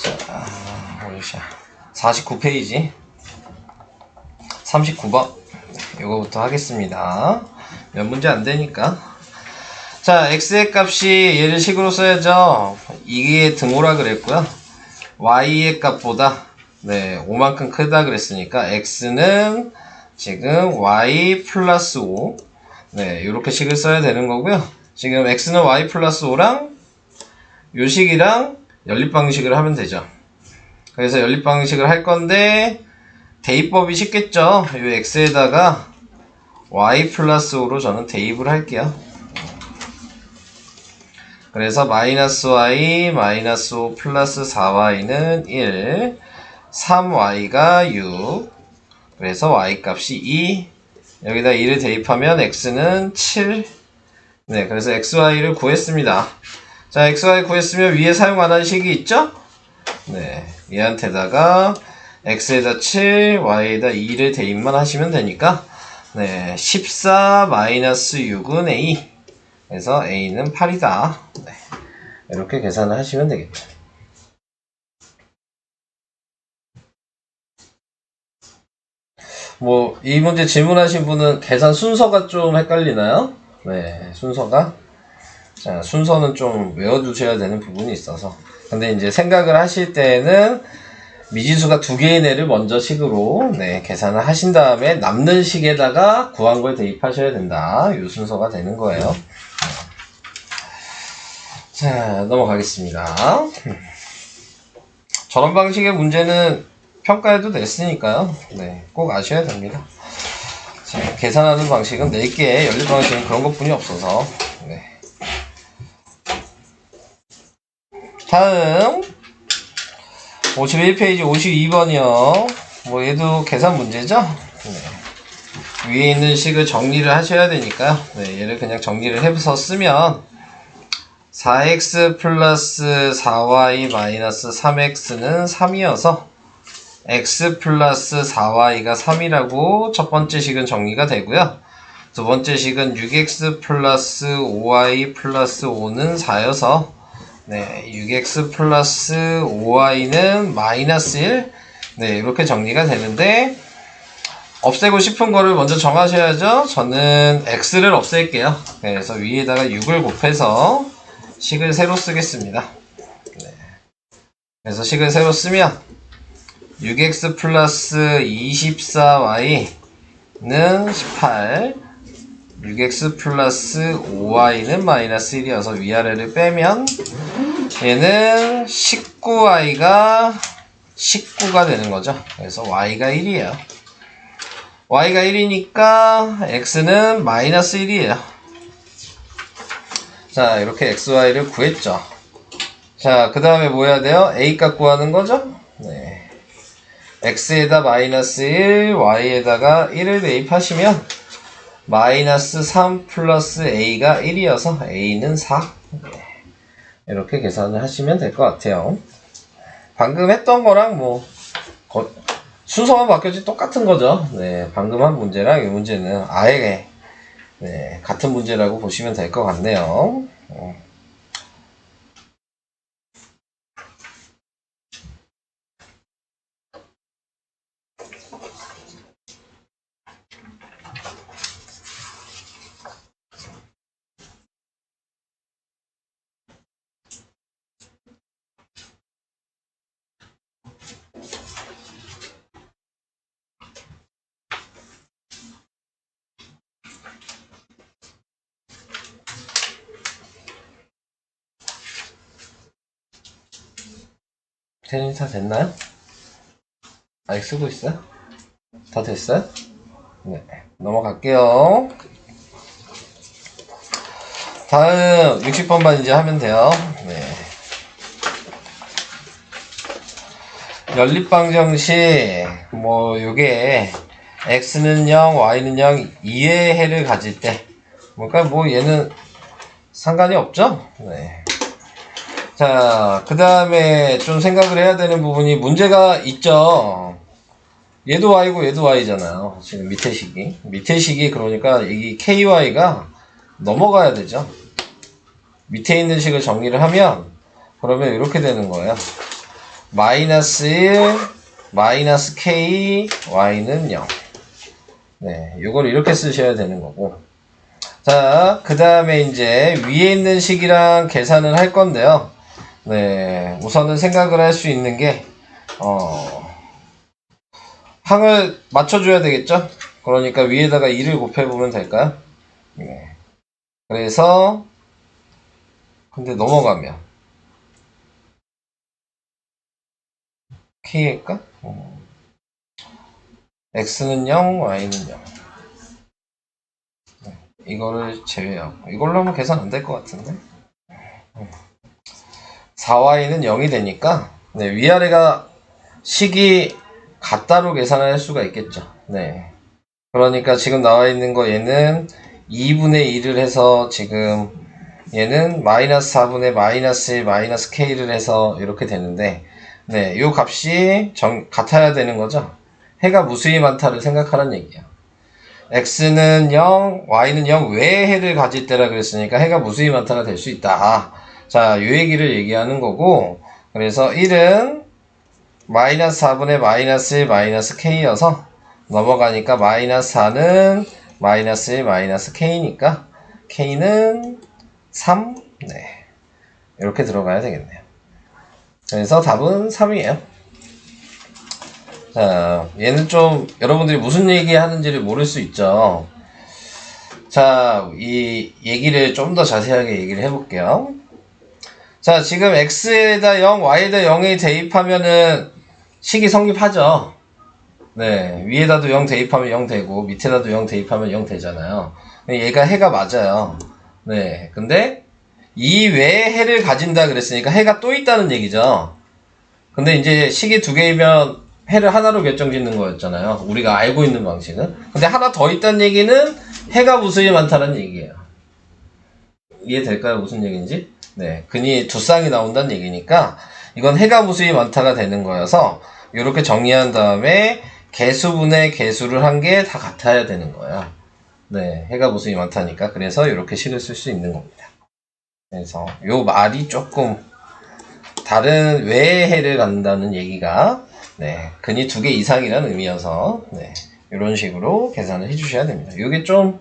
자, 어디야? 49페이지 39번 이거부터 하겠습니다. 몇 문제 안 되니까. 자, x의 값이 얘를 식으로 써야죠. 이게 등호라 그랬고요. y의 값보다 5만큼 크다 그랬으니까 x는 지금 y 플러스 5 이렇게 식을 써야 되는 거고요. 지금 x는 y 플러스 5랑 요 식이랑 연립방식을 하면 되죠. 그래서 연립방식을 할 건데 대입법이 쉽겠죠. 요 x에다가 y 플러스 5로 저는 대입을 할게요. 그래서 마이너스 y 마이너스 5 플러스 4y는 1, 3y가 6, 그래서 y 값이 2, 여기다 2를 대입하면 x는 7. 그래서 xy를 구했습니다. 자, xy 구했으면 위에 사용 안 한 식이 있죠? 얘한테다가 x에다 7, y에다 2를 대입만 하시면 되니까 14 마이너스 6은 a. 그래서 a는 8이다. 이렇게 계산을 하시면 되겠죠. 뭐 이 문제 질문하신 분은 계산 순서가 좀 헷갈리나요? 순서가. 자, 순서는 좀 외워두셔야 되는 부분이 있어서. 근데 이제 생각을 하실 때는 미지수가 두 개의 내를 먼저 식으로 계산을 하신 다음에 남는 식에다가 구한 걸 대입하셔야 된다. 이 순서가 되는 거예요. 자, 넘어가겠습니다. 저런 방식의 문제는 평가해도 됐으니까요. 꼭 아셔야 됩니다. 자, 계산하는 방식은 4개, 연립 방식은 그런 것뿐이 없어서. 다음 51페이지 52번이요. 뭐 얘도 계산 문제죠? 위에 있는 식을 정리를 하셔야 되니까요. 얘를 그냥 정리를 해서 쓰면 4x 플러스 4y 마이너스 3x는 3이어서 x 플러스 4y가 3이라고 첫 번째 식은 정리가 되고요. 두 번째 식은 6x 플러스 5y 플러스 5는 4여서 6x 플러스 5y는 마이너스 1 이렇게 정리가 되는데 없애고 싶은 거를 먼저 정하셔야죠. 저는 x를 없앨게요. 그래서 위에다가 6을 곱해서 식을 새로 쓰겠습니다. 그래서 식을 새로 쓰면 6x 플러스 24y는 18, 6x 플러스 5y는 마이너스 1이어서 위아래를 빼면 얘는 19y가 19가 되는 거죠. 그래서 y가 1이에요. y가 1이니까 x는 마이너스 1이에요. 자, 이렇게 xy를 구했죠. 자, 그 다음에 뭐 해야 돼요? a 값 구하는 거죠? x에다 마이너스 1, y에다가 1을 대입하시면 마이너스 3 플러스 a가 1이어서 a는 4. 이렇게 계산을 하시면 될 것 같아요. 방금 했던 거랑 뭐 순서만 바뀌었지 똑같은 거죠. 방금 한 문제랑 이 문제는 아예 같은 문제라고 보시면 될 것 같네요. 태닝 다 됐나요? 아직 쓰고 있어요? 다 됐어요? 넘어갈게요. 다음 60번만 이제 하면 돼요. 연립방정식 뭐 요게 x는 0, y는 0, 2의 해를 가질 때 그러니까 뭐 얘는 상관이 없죠. 자, 그 다음에 좀 생각을 해야 되는 부분이 문제가 있죠. 얘도 y고 얘도 y잖아요. 지금 밑에 식이 그러니까 이 ky가 넘어가야 되죠. 밑에 있는 식을 정리를 하면 그러면 이렇게 되는 거예요. 마이너스 1, 마이너스 k, y는 0. 네, 요걸 이렇게 쓰셔야 되는 거고. 자, 그 다음에 이제 위에 있는 식이랑 계산을 할 건데요. 네, 우선은 생각을 할 수 있는 게, 항을 맞춰줘야 되겠죠? 그러니까 위에다가 2를 곱해보면 될까요? 네. 그래서, 근데 넘어가면, k일까? x는 0, y는 0. 이거를 제외하고 이걸로 하면 계산 안 될 것 같은데 4y는 0이 되니까 네, 위아래가 식이 같다로 계산을 할 수가 있겠죠. 네, 그러니까 지금 나와 있는 거 얘는 2분의 2를 해서 지금 얘는 마이너스 4분의 마이너스 1 마이너스 k를 해서 이렇게 되는데 네, 요 값이 같아야 되는 거죠. 해가 무수히 많다를 생각하라는 얘기야. x는 0, y는 0 외의 해를 가질 때라 그랬으니까 해가 무수히 많다가 될 수 있다. 자, 요 얘기를 얘기하는 거고, 그래서 1은 마이너스 4분의 마이너스 1 마이너스 k여서 넘어가니까 마이너스 4는 마이너스 1 마이너스 k니까 k는 3. 네, 이렇게 들어가야 되겠네요. 그래서 답은 3이에요. 자, 얘는 좀 여러분들이 무슨 얘기 하는지를 모를 수 있죠. 자, 이 얘기를 좀 더 자세하게 얘기를 해볼게요. 자, 지금 x에다 0, y에다 0에 대입하면은 식이 성립하죠. 네, 위에다도 0 대입하면 0 되고 밑에다도 0 대입하면 0 되잖아요. 얘가 해가 맞아요. 네, 근데 이 외에 해를 가진다 그랬으니까 해가 또 있다는 얘기죠. 근데 이제 식이 두 개이면 해를 하나로 결정짓는 거였잖아요. 우리가 알고 있는 방식은. 근데 하나 더 있다는 얘기는 해가 무수히 많다는 얘기예요. 이해될까요? 무슨 얘기인지? 네, 근이 두 쌍이 나온다는 얘기니까 이건 해가 무수히 많다가 되는 거여서 이렇게 정리한 다음에 개수분의 개수를 한 게 다 같아야 되는 거야. 네, 해가 무수히 많다니까. 그래서 이렇게 식을 쓸 수 있는 겁니다. 그래서 요 말이 조금 다른 외의 해를 갖는다는 얘기가 네, 근이 두 개 이상이라는 의미여서 네, 이런 식으로 계산을 해주셔야 됩니다. 이게 좀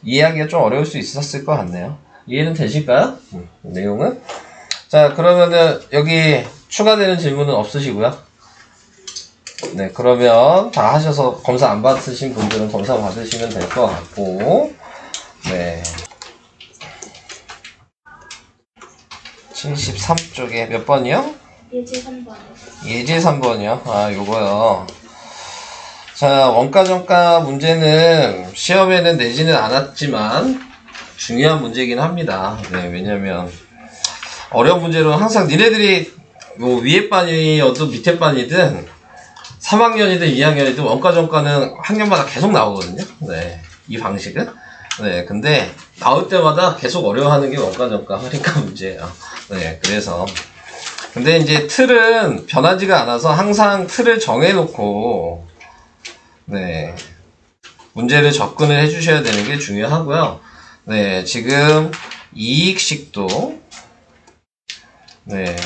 이해하기가 좀 어려울 수 있었을 것 같네요. 이해는 되실까요? 내용은? 자, 그러면은 여기 추가되는 질문은 없으시고요. 네, 그러면 다 하셔서 검사 안 받으신 분들은 검사 받으시면 될 것 같고 네, 73쪽에 몇 번이요? 예제 3번. 예제 3번이요? 아, 요거요. 자, 원가 정가 문제는 시험에는 내지는 않았지만 중요한 문제긴 합니다. 네, 왜냐면 어려운 문제로 항상 니네들이 뭐 위에 반이어도 밑에 반이든 3학년이든 2학년이든 원가 정가는 학년마다 계속 나오거든요. 네, 이 방식은. 네, 근데 나올 때마다 계속 어려워하는 게 원가 정가 할인가 문제예요. 네, 그래서 근데 이제 틀은 변하지가 않아서 항상 틀을 정해놓고 네, 문제를 접근을 해주셔야 되는 게 중요하고요. 네, 지금 이익식도 네,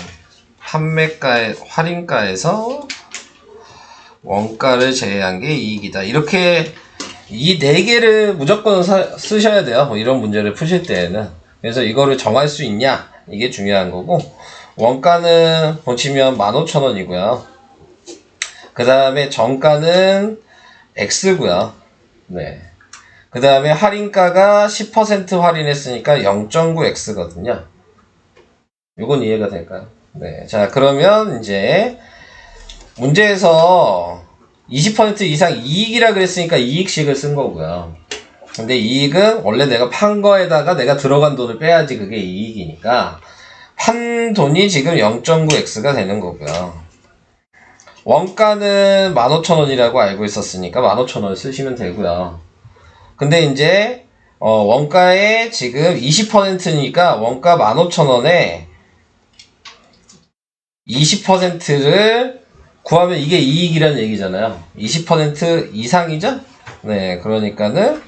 판매가의 할인가에서 원가를 제외한 게 이익이다. 이렇게 이 네 개를 무조건 쓰셔야 돼요. 뭐 이런 문제를 푸실 때에는. 그래서 이거를 정할 수 있냐? 이게 중요한 거고 원가는 보시면 15,000원이고요. 그 다음에 정가는 X고요. 네. 그 다음에 할인가가 10% 할인했으니까 0.9X거든요. 요건 이해가 될까요? 네. 자, 그러면 이제 문제에서 20% 이상 이익이라 그랬으니까 이익식을 쓴 거고요. 근데 이익은 원래 내가 판 거에다가 내가 들어간 돈을 빼야지 그게 이익이니까 판 돈이 지금 0.9X가 되는 거고요. 원가는 15,000원이라고 알고 있었으니까 15,000원 쓰시면 되고요. 근데 이제 원가에 지금 20%니까 원가 15,000원에 20%를 구하면 이게 이익이라는 얘기잖아요. 20% 이상이죠? 네, 그러니까는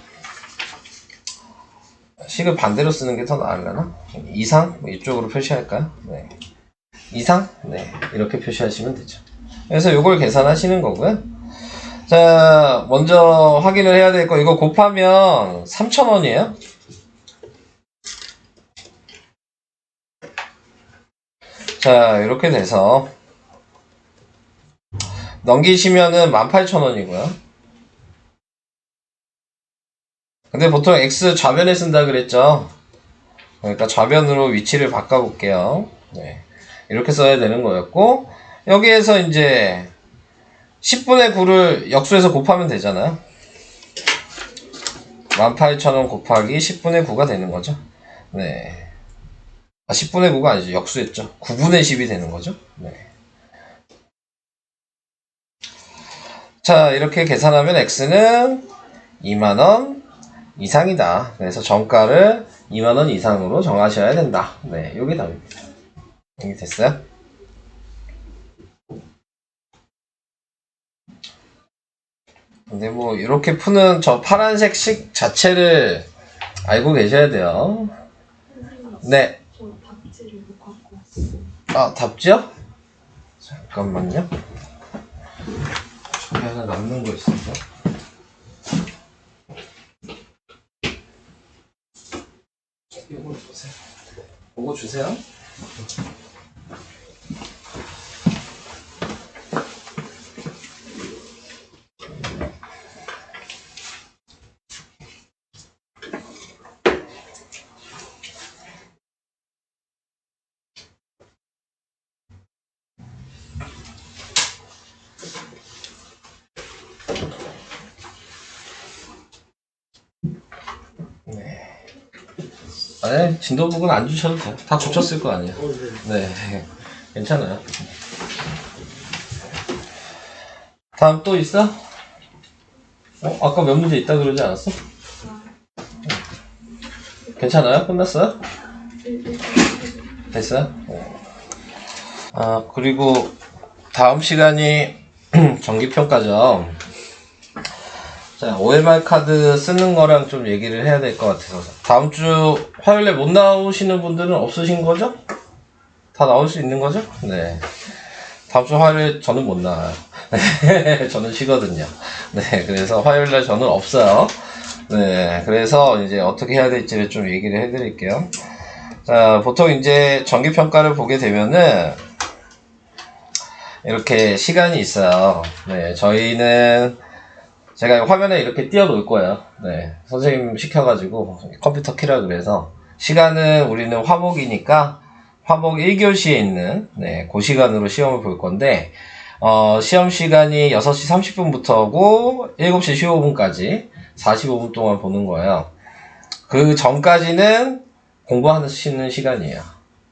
식을 반대로 쓰는 게 더 나으려나? 이상? 뭐 이쪽으로 표시할까요? 네. 이상? 네, 이렇게 표시하시면 되죠. 그래서 요걸 계산하시는 거고요. 자, 먼저 확인을 해야 될 거, 이거 곱하면 3,000원이에요. 자, 이렇게 돼서 넘기시면은 18,000원이고요. 근데 보통 X 좌변에 쓴다 그랬죠. 그러니까 좌변으로 위치를 바꿔볼게요. 네, 이렇게 써야 되는 거였고, 여기에서 이제 10분의 9를 역수해서 곱하면 되잖아요. 18,000원 곱하기 10분의 9가 되는 거죠. 네. 10분의 9가 아니죠. 역수했죠. 9분의 10이 되는 거죠. 네. 자, 이렇게 계산하면 X는 2만원 이상이다. 그래서 정가를 2만원 이상으로 정하셔야 된다. 네, 요게 답입니다. 이게 됐어요? 근데 뭐 이렇게 푸는 저 파란색 식 자체를 알고 계셔야 돼요. 네. 아, 답지요? 잠깐만요. 저기 하나 남는 거 있어서. 이거 보세요. 이거 주세요. 네, 진도북은 안 주셔도 돼요. 다 고쳤을 거 아니에요. 네, 괜찮아요. 다음 또 있어? 아까 몇 문제 있다 그러지 않았어? 괜찮아요? 끝났어요? 됐어요? 아, 그리고 다음 시간이 정기평가죠. 자, OMR 카드 쓰는 거랑 좀 얘기를 해야 될 것 같아서. 다음 주 화요일에 못 나오시는 분들은 없으신 거죠? 다 나올 수 있는 거죠? 네. 다음 주 화요일에 저는 못 나와요. 저는 쉬거든요. 네, 그래서 화요일날 저는 없어요. 네, 그래서 이제 어떻게 해야 될지를 좀 얘기를 해드릴게요. 자, 보통 이제 정기평가를 보게 되면은 이렇게 시간이 있어요. 네, 저희는 제가 화면에 이렇게 띄워 놓을 거예요. 네, 선생님 시켜가지고 컴퓨터 키라 그래서 시간은 우리는 화목이니까 화목 1교시에 있는 그 시간으로 시험을 볼 건데 시험 시간이 6시 30분부터고 7시 15분까지 45분 동안 보는 거예요. 그 전까지는 공부하시는 시간이에요.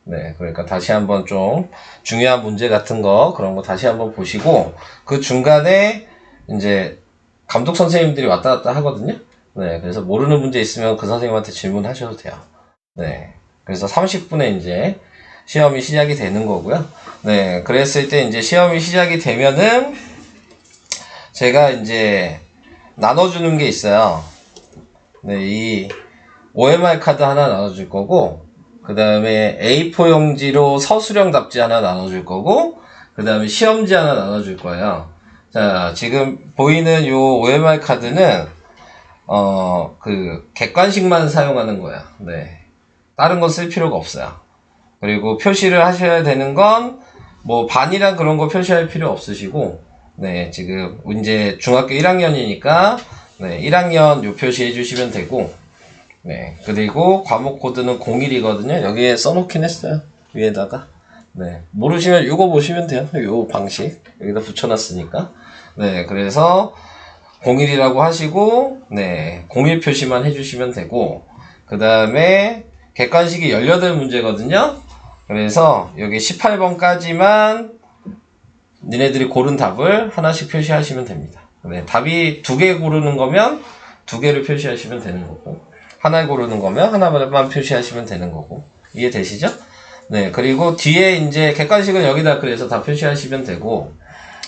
네, 그러니까 다시 한번 좀 중요한 문제 같은 거 그런 거 다시 한번 보시고 그 중간에 이제 감독 선생님들이 왔다 갔다 하거든요. 네, 그래서 모르는 문제 있으면 그 선생님한테 질문하셔도 돼요. 네, 그래서 30분에 이제 시험이 시작이 되는 거고요. 네, 그랬을 때 이제 시험이 시작이 되면은 제가 이제 나눠주는 게 있어요. 네, 이 OMR 카드 하나 나눠줄 거고, 그 다음에 A4 용지로 서술형 답지 하나 나눠줄 거고, 그 다음에 시험지 하나 나눠줄 거예요. 자, 지금 보이는 요 OMR 카드는 그 객관식만 사용하는 거야. 네, 다른 거 쓸 필요가 없어요. 그리고 표시를 하셔야 되는 건 뭐 반이랑 그런 거 표시할 필요 없으시고, 네, 지금 이제 중학교 1학년이니까 네, 1학년 요 표시해 주시면 되고, 네, 그리고 과목 코드는 01이거든요. 여기에 써놓긴 했어요. 위에다가. 네, 모르시면 요거 보시면 돼요. 요 방식 여기다 붙여놨으니까. 네, 그래서 01이라고 하시고, 네, 01 표시만 해주시면 되고, 그 다음에 객관식이 18문제거든요. 그래서 여기 18번까지만 니네들이 고른 답을 하나씩 표시하시면 됩니다. 네, 답이 2개 고르는 거면 2개를 표시하시면 되는 거고, 하나 고르는 거면 하나만 표시하시면 되는 거고, 이해되시죠? 네, 그리고 뒤에 이제 객관식은 여기다 그래서 다 표시하시면 되고,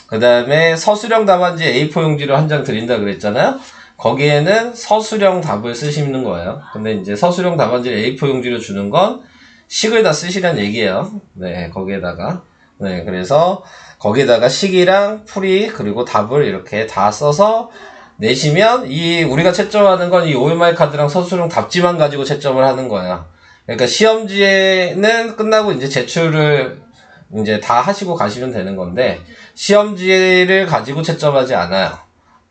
그 다음에 서술형 답안지 A4 용지로 한 장 드린다 그랬잖아요? 거기에는 서술형 답을 쓰시는 거예요. 근데 이제 서술형 답안지를 A4 용지로 주는 건 식을 다 쓰시란 얘기예요. 네, 거기에다가. 네, 그래서 거기에다가 식이랑 풀이 그리고 답을 이렇게 다 써서 내시면 이 우리가 채점하는 건 이 OMR 카드랑 서술형 답지만 가지고 채점을 하는 거예요. 그러니까 시험지에는 끝나고 이제 제출을 이제 다 하시고 가시면 되는 건데 시험지를 가지고 채점하지 않아요.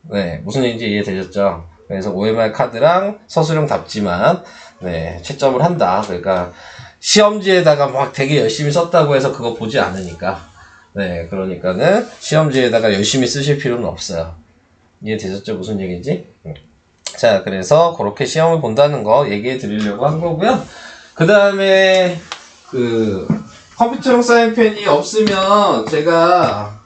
네, 무슨 얘기인지 이해되셨죠? 그래서 OMR 카드랑 서술형 답지만 네, 채점을 한다. 그러니까 시험지에다가 막 되게 열심히 썼다고 해서 그거 보지 않으니까. 네, 그러니까는 시험지에다가 열심히 쓰실 필요는 없어요. 이해되셨죠? 무슨 얘기인지? 자, 그래서 그렇게 시험을 본다는 거 얘기해 드리려고 한 거고요. 그 다음에 컴퓨터용 사인펜이 없으면 제가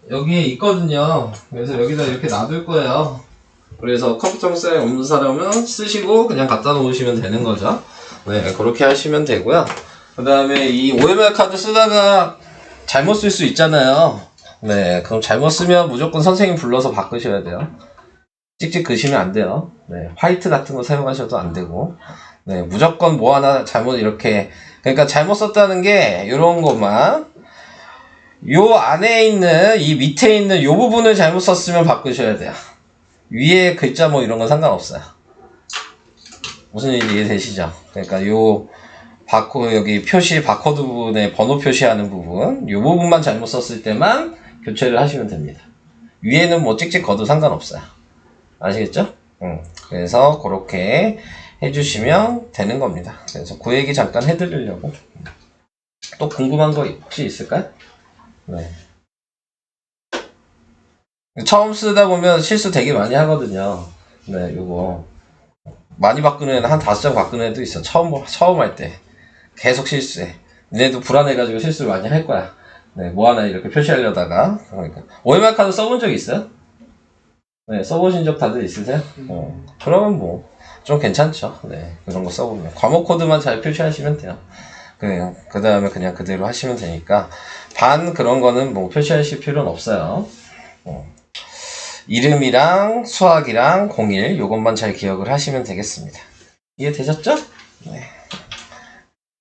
여기에 있거든요. 그래서 여기다 이렇게 놔둘 거예요. 그래서 컴퓨터용 사인 없는 사람은 쓰시고 그냥 갖다 놓으시면 되는 거죠. 네, 그렇게 하시면 되고요. 그 다음에 이 OMR 카드 쓰다가 잘못 쓸 수 있잖아요. 네, 그럼 잘못 쓰면 무조건 선생님 불러서 바꾸셔야 돼요. 찍찍 그시면 안 돼요. 네, 화이트 같은 거 사용하셔도 안 되고. 네, 무조건 뭐 하나 잘못 이렇게, 그러니까 잘못 썼다는 게 요런 것만, 요 안에 있는, 이 밑에 있는 요 부분을 잘못 썼으면 바꾸셔야 돼요. 위에 글자 뭐 이런 건 상관없어요. 무슨 얘기 이해되시죠? 그러니까 요, 여기 표시, 바코드 부분에 번호 표시하는 부분, 요 부분만 잘못 썼을 때만 교체를 하시면 됩니다. 위에는 뭐 찍찍 거도 상관없어요. 아시겠죠? 그래서 그렇게 해주시면 되는 겁니다. 그래서 그 얘기 잠깐 해드리려고. 또 궁금한 거 혹시 있을까요? 네. 처음 쓰다 보면 실수 되게 많이 하거든요. 네, 요거. 많이 바꾸는 애는 한 5장 바꾸는 애도 있어. 처음 할 때. 계속 실수해. 얘네도 불안해가지고 실수를 많이 할 거야. 네, 뭐 하나 이렇게 표시하려다가. 그러니까. OMR 카드 써본 적 있어요? 네, 써보신 적 다들 있으세요? 그러면 뭐, 좀 괜찮죠. 네, 그런 거 써보면. 과목 코드만 잘 표시하시면 돼요. 그 다음에 그냥 그대로 하시면 되니까. 그런 거는 뭐 표시하실 필요는 없어요. 이름이랑 수학이랑 공일, 요것만 잘 기억을 하시면 되겠습니다. 이해되셨죠? 네.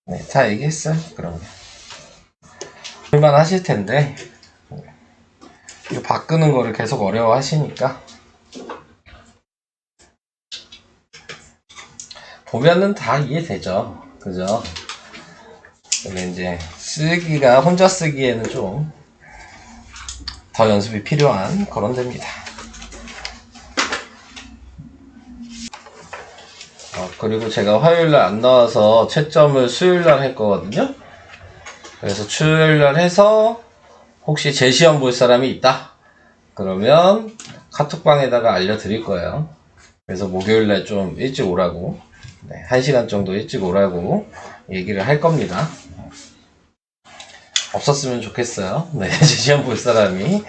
네, 다 얘기했어요. 그러면. 할만 하실 텐데, 이거 바꾸는 거를 계속 어려워 하시니까. 보면은 다 이해되죠. 그죠? 근데 이제 혼자 쓰기에는 좀 더 연습이 필요한 그런 데입니다. 그리고 제가 화요일날 안 나와서 채점을 수요일날 할 거거든요. 그래서 수요일날 해서 혹시 제 시험 볼 사람이 있다? 그러면 카톡방에다가 알려드릴 거예요. 그래서 목요일날 좀 일찍 오라고, 네, 1시간 정도 일찍 오라고 얘기를 할 겁니다. 없었으면 좋겠어요. 네, 제 시험 볼 사람이.